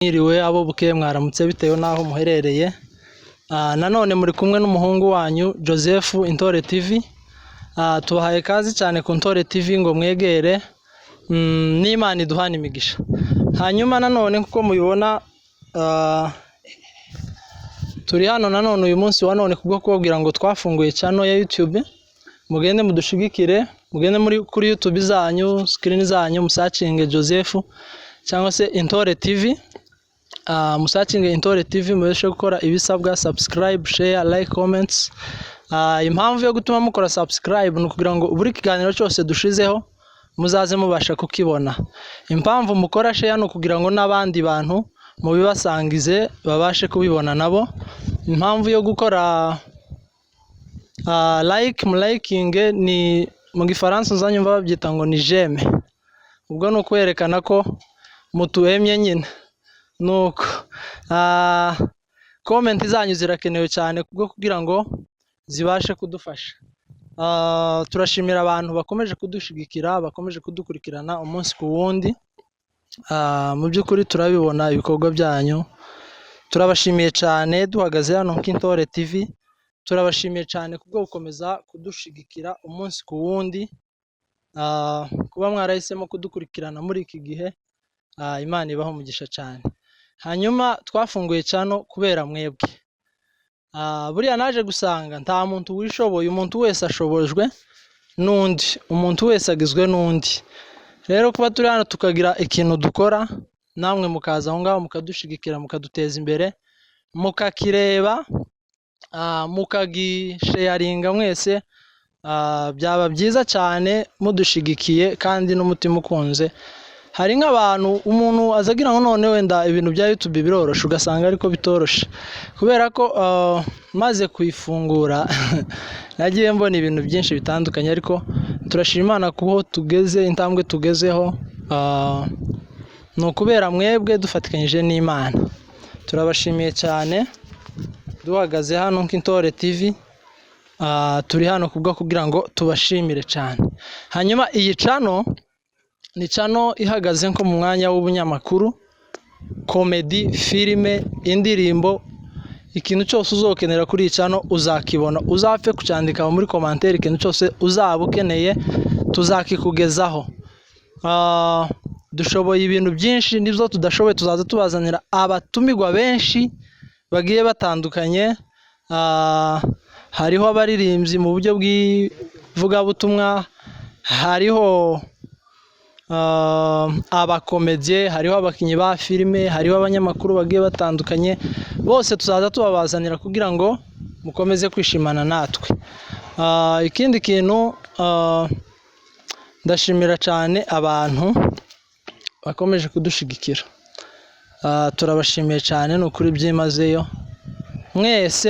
Mwiriwe abo bukeye mwaramutse bitewe naho muherereye. Nanone muri kumwe n'umuhungu wanyu Joseph Intore TV. Tubahaye kazi cyane ku Intore TV ngo mwegere n'Imana iduhana imigisha. Hanyuma nanone kuko mubibona turi hano nanone uyu munsi wa none kubwo kubabwira ngo twafunguye channel ya YouTube. Mugende mudushigikire, mugende muri kuri YouTube zanyu, screen zanyu musacinge Joseph cyangwa se Intore TV. Musacinge Intore TV mubeshe gukora ibisabwa subscribe, share, like, comments. Impamvu yo gutuma mukora subscribe nukugira ngo buri kiganiro cyose dushizeho muzaze mubasha kukibona. Impamvu mukora share nukugira ngo nabandi bantu mubibasangize babashe kubibona nabo. Impamvu yo gukora liking ni mu gifaransa uzanyumva babyita ngo ni j'aime. Ubwo no kwerekana ko mutuhemye nyine. Nuko comment zanyu zirakenewe cyane kubwo kugira ngo zibashe kudufasha. Turashimira abantu bakomeje kudushigikira, bakomeje kudukurikirana umunsi ku wundi. Mu by'ukuri turabibona ibikorwa byanyu. Turabashimiye cyane duhagaze hano nk'Intore TV. Turabashimiye cyane kubwo gukomeza kudushigikira umunsi ku wundi. Kuba mwarahisemo kudukurikirana muri iki gihe, Imana ibaho umugisha cyane. Hanyuma twafunguye cyano kubera mwebwe. Buriya naje gusanga nta muntu wishoboye, umuntu wese ashobojwe n'undi, umuntu wese agizwe n'undi. Rero kuba turi hano tukagira ikintu dukora, namwe mukaza aho ngaho mukadushigikira, mukaduteza imbere, mukakireba, mukagisharinga mwese, byaba byiza cyane mudushigikiye kandi n'umutima ukunze. Hari nk'abantu umuntu azagira ngo none wenda ibintu bya YouTube birorosha ugasanga ariko bitorosha, kubera ko maze kuyifungura nagiye mbona ibintu byinshi bitandukanye, ariko turashima Imana kuho tugeze, intambwe tugezeho no kubera mwebwe dufatikanyije n'Imana. Turabashimiye cyane duhagaze hano nk'Intore TV. Turi hano kubwo kugira ngo tubashimire cyane. Hanyuma iyi channel ni channel ihagaze nko mu mwanya w'ubunyamakuru, comedy, filime, indirimbo, ikintu cyose uzokenera kuri iyi channel uzakibona. Uzapfe kucyandika muri commentaire, ikintu cyose uzabukeneye tuzakikugezaho. Dushoboye ibintu byinshi, nibyo tudashoboye tuzaza tubazanira abatumigwa benshi bagiye batandukanye. Hariho abaririmbyi mu buryo bw'ivuga butumwa, hariho abakomedie, hariho abakinyi ba filime, hariho abanyamakuru bagiye batandukanye. Bose tuzaza tubabazanira kugira ngo mukomeze kwishimana natwe. Ikindi kintu ndashimira cyane abantu bakomeje kudushigikira. Turabashimiye cyane n'ukuri byimazeyo mwese.